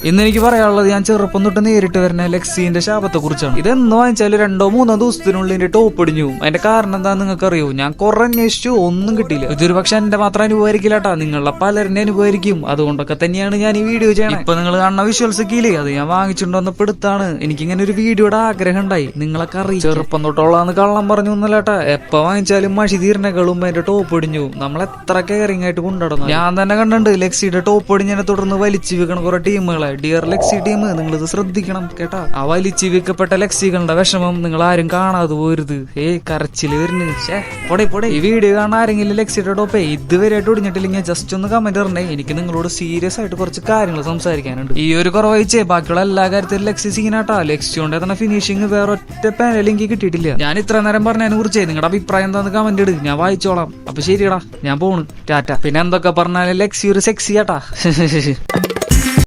ഇന്ന് എനിക്ക് പറയാനുള്ളത് ഞാൻ ചെറുപ്പം തൊട്ട് നേരിട്ട് വരുന്ന ലെക്സിന്റെ ശാപത്തെ കുറിച്ചാണ്. ഇതെന്ന് വാങ്ങിച്ചാൽ 2-3 ദിവസത്തിനുള്ളിൽ എന്റെ ടോപ്പ് ഇടിഞ്ഞു. അതിന്റെ കാരണം എന്താണെന്ന് നിങ്ങൾക്ക് അറിയോ? ഞാൻ കുറെ അന്വേഷിച്ചു, ഒന്നും കിട്ടിയില്ല. ഇതൊരു പക്ഷെ എന്റെ മാത്രം അനുഭവമായിരിക്കില്ലാട്ടാ, നിങ്ങളുടെ പലരുടെ അനുഭവമായിരിക്കും. അതുകൊണ്ടൊക്കെ തന്നെയാണ് ഞാൻ ഈ വീഡിയോ ചെയ്യണം. ഇപ്പൊ നിങ്ങൾ കാണുന്ന വിഷ്വൽസ് കീലേ അത് ഞാൻ വാങ്ങിച്ചിട്ടുണ്ടെന്ന് എടുത്താണ്. എനിക്കിങ്ങനെ ഒരു വീഡിയോയുടെ ആഗ്രഹം ഉണ്ടായി, നിങ്ങളൊക്കെ അറിയും. ചെറുപ്പം തൊട്ടുള്ളതെന്ന് കള്ളം പറഞ്ഞു ഒന്നല്ലേട്ടാ. എപ്പോ വാങ്ങിച്ചാലും മഷി തീർന്നകളും അതിന്റെ ടോപ്പ് ഇടിഞ്ഞു. നമ്മൾ എത്ര കെയറിംഗ് ആയിട്ട് കൊണ്ടുനടന്നു. ഞാൻ തന്നെ കണ്ടിട്ടുണ്ട് ലെക്സിയുടെ ടോപ്പ് ഇടിഞ്ഞതിനെ തുടർന്ന് വലിച്ചു വെക്കണ കുറെ ടീമുകളെ. ഡിയർ ലെക്സി ടീം, നിങ്ങൾ ഇത് ശ്രദ്ധിക്കണം കേട്ടാ. ആ വലിച്ചു വെക്കപ്പെട്ട ലെക്സികളുടെ വിഷമം നിങ്ങൾ ആരും കാണാതെ പോരുത്. കരച്ചില് വരുന്നു. ഈ വീഡിയോ കാണാൻ ആരെങ്കിലും ലെക്സിയുടെ ടോപ്പ് ഇതുവരെയായിട്ട് ഒടിഞ്ഞിട്ടില്ലെങ്കിൽ ജസ്റ്റ് ഒന്ന് കമന്റ് പറഞ്ഞേ. എനിക്ക് നിങ്ങളോട് സീരിയസ് ആയിട്ട് കുറച്ച് കാര്യങ്ങൾ സംസാരിക്കാനുണ്ട്. ഈ ഒരു കുറവഴിച്ചേ ബാക്കിയുള്ള എല്ലാ കാര്യത്തിലും ലെക്സി സീനാട്ടാ. ലെക്സി കൊണ്ട് തന്നെ ഫിനിഷിങ് വേറെ ഒറ്റ പാനൽ എനിക്ക് കിട്ടിയിട്ടില്ല. ഞാൻ ഇത്ര നേരം പറഞ്ഞതിനെ കുറിച്ച് നിങ്ങളുടെ അഭിപ്രായം എന്താന്ന് കമന്റ് ഇട്, ഞാൻ വായിച്ചോളാം. അപ്പൊ ശരിയടാ, ഞാൻ പോണു, ടാറ്റ. പിന്നെ എന്തൊക്കെ പറഞ്ഞാലും ലെക്സി ഒരു സെക്സി ആട്ടാ.